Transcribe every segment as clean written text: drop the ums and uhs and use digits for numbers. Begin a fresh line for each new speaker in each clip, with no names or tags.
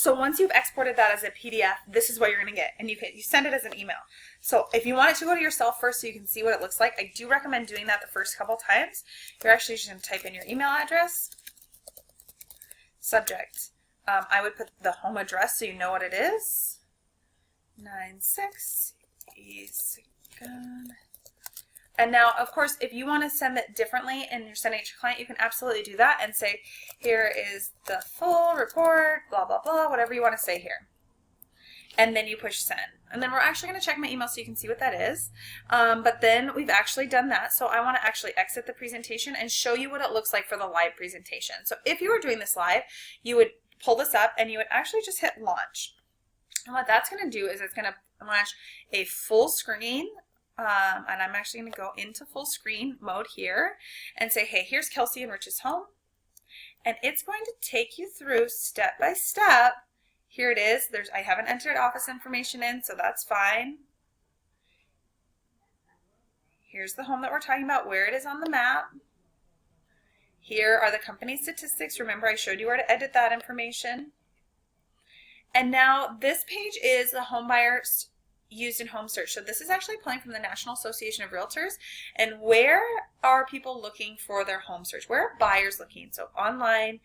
So once you've exported that as a PDF, this is what you're going to get, and you send it as an email. So if you want it to go to yourself first so you can see what it looks like, I do recommend doing that the first couple times. You're actually just going to type in your email address, subject. I would put the home address so you know what it is. 96 East Gun. And now, of course, if you want to send it differently and you're sending it to your client, you can absolutely do that and say, here is the full report, blah, blah, blah, whatever you want to say here. And then you push send. And then we're actually going to check my email so you can see what that is. But then we've actually done that. So I want to actually exit the presentation and show you what it looks like for the live presentation. So if you were doing this live, you would pull this up and you would actually just hit launch. And what that's going to do is it's going to launch a full screen. And I'm actually going to go into full screen mode here and say, hey, here's Kelsey and Rich's home. And it's going to take you through step by step. Here it is. I haven't entered office information in, so that's fine. Here's the home that we're talking about, where it is on the map. Here are the company statistics. Remember, I showed you where to edit that information. And now this page is the home buyers used in home search. So this is actually pulling from the National Association of Realtors. And where are people looking for their home search? Where are buyers looking? So online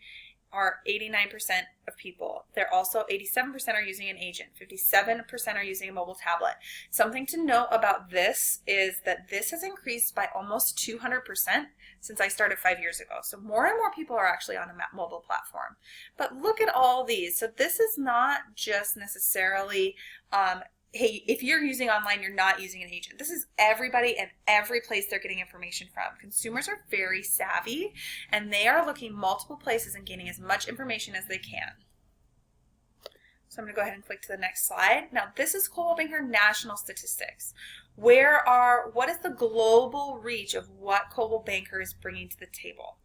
are 89% of people. They're also 87% are using an agent. 57% are using a mobile tablet. Something to note about this is that this has increased by almost 200% since I started 5 years ago. So more and more people are actually on a mobile platform. But look at all these. So this is not just necessarily hey, if you're using online, you're not using an agent. This is everybody and every place they're getting information from. Consumers are very savvy, and they are looking multiple places and gaining as much information as they can. So I'm going to go ahead and click to the next slide. Now, this is Coldwell Banker national statistics. What is the global reach of what Coldwell Banker is bringing to the table?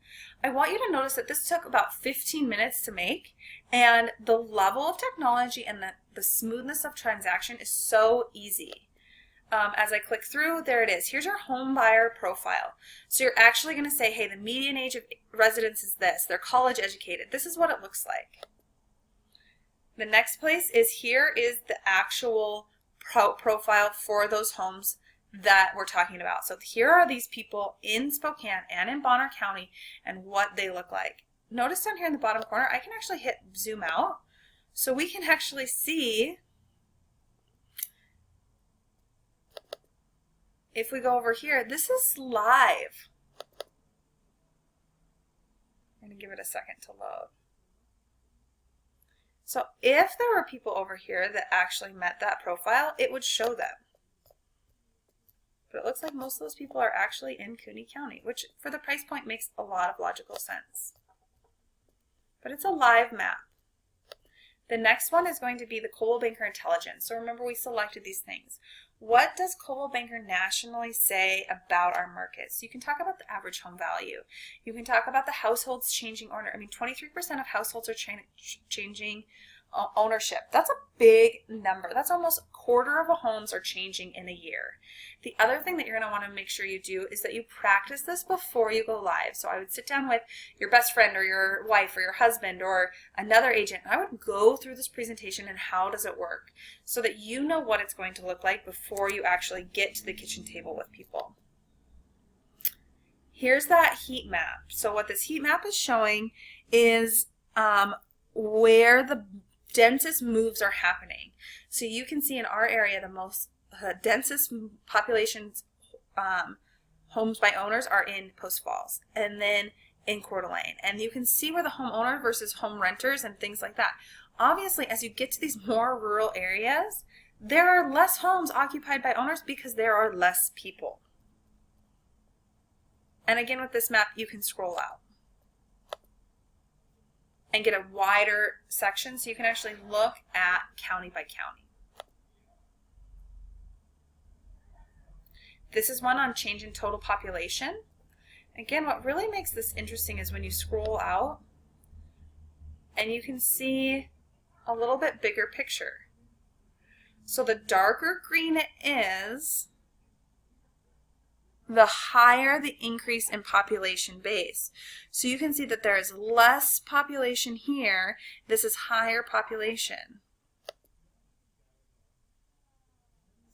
I want you to notice that this took about 15 minutes to make, and the level of technology and the smoothness of transaction is so easy. As I click through, there it is. Here's your home buyer profile. So you're actually going to say, hey, the median age of residents is this. They're college educated. This is what it looks like. The next place is here is the actual profile for those homes that we're talking about. So here are these people in Spokane and in Bonner County and what they look like. Notice down here in the bottom corner, I can actually hit zoom out so we can actually see. If we go over here, this is live. I'm going to give it a second to load. So if there were people over here that actually met that profile, it would show them. But it looks like most of those people are actually in Cooney County, which for the price point makes a lot of logical sense. But it's a live map. The next one is going to be the Coldwell Banker Intelligence. So remember, we selected these things. What does Coldwell Banker nationally say about our market? So you can talk about the average home value. You can talk about the households changing owner. I mean, 23% of households are changing ownership. That's a big number. That's almost a quarter of the homes are changing in a year. The other thing that you're going to want to make sure you do is that you practice this before you go live. So I would sit down with your best friend or your wife or your husband or another agent, and I would go through this presentation and how does it work so that you know what it's going to look like before you actually get to the kitchen table with people. Here's that heat map. So what this heat map is showing is where the densest moves are happening. So you can see in our area the densest populations homes by owners are in Post Falls and then in Coeur d'Alene. And you can see where the homeowner versus home renters and things like that. Obviously, as you get to these more rural areas, there are less homes occupied by owners because there are less people. And again, with this map, you can scroll out and get a wider section so you can actually look at county by county. This is one on change in total population. Again, what really makes this interesting is when you scroll out and you can see a little bit bigger picture. So the darker green it is, the higher the increase in population base. So you can see that there is less population here. This is higher population.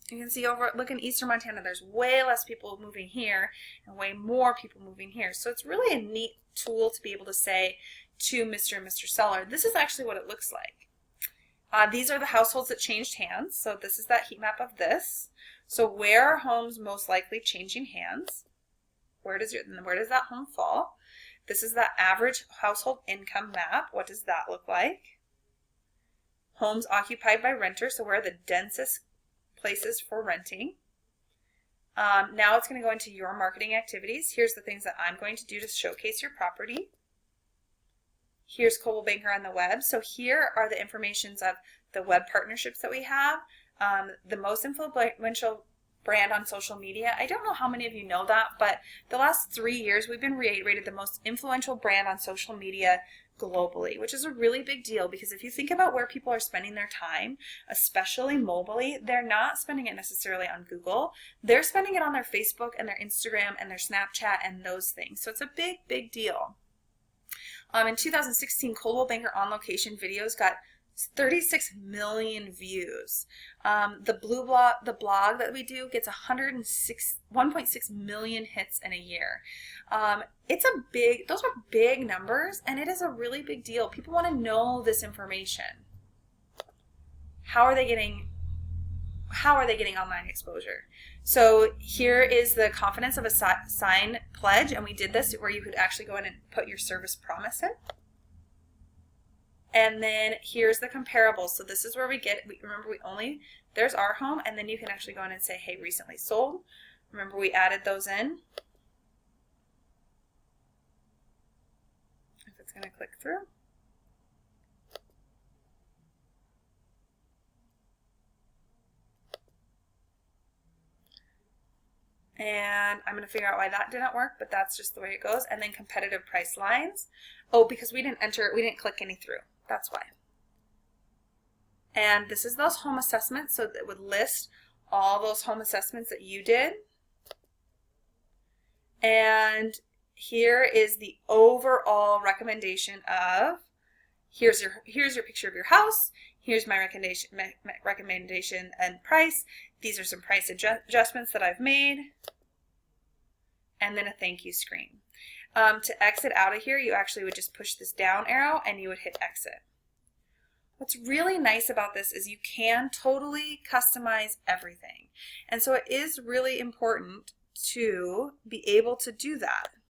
You can see over, look in eastern Montana, there's way less people moving here and way more people moving here. So it's really a neat tool to be able to say to Mr. and Mr. Seller, this is actually what it looks like. These are the households that changed hands. So this is that heat map of this. So where are homes most likely changing hands? Where does that home fall? This is that average household income map. What does that look like? Homes occupied by renters. So where are the densest places for renting? Now it's going to go into your marketing activities. Here's the things that I'm going to do to showcase your property. Here's Coldwell Banker on the web. So here are the informations of the web partnerships that we have. The most influential brand on social media. I don't know how many of you know that, but the last 3 years we've been rated the most influential brand on social media globally, which is a really big deal because if you think about where people are spending their time, especially mobilely, they're not spending it necessarily on Google. They're spending it on their Facebook and their Instagram and their Snapchat and those things. So it's a big, big deal. In 2016, Coldwell Banker On Location videos got 36 million views. The blog that we do gets 1.6 million hits in a year. Those are big numbers, and it is a really big deal. People want to know this information. How are they getting online exposure? So here is the confidence of a sign pledge, and we did this where you could actually go in and put your service promise in. And then here's the comparables. So this is where remember there's our home, and then you can actually go in and say, hey, recently sold. Remember we added those in. If it's going to click through. And I'm going to figure out why that didn't work, but that's just the way it goes. And then competitive price lines. Oh, because we didn't click any through. That's why. And this is those home assessments, so that would list all those home assessments that you did. And here is the overall recommendation of, here's your picture of your house, here's my recommendation and price, these are some price adjustments that I've made, and then a thank you screen. To exit out of here, you actually would just push this down arrow and you would hit exit. What's really nice about this is you can totally customize everything. And so it is really important to be able to do that.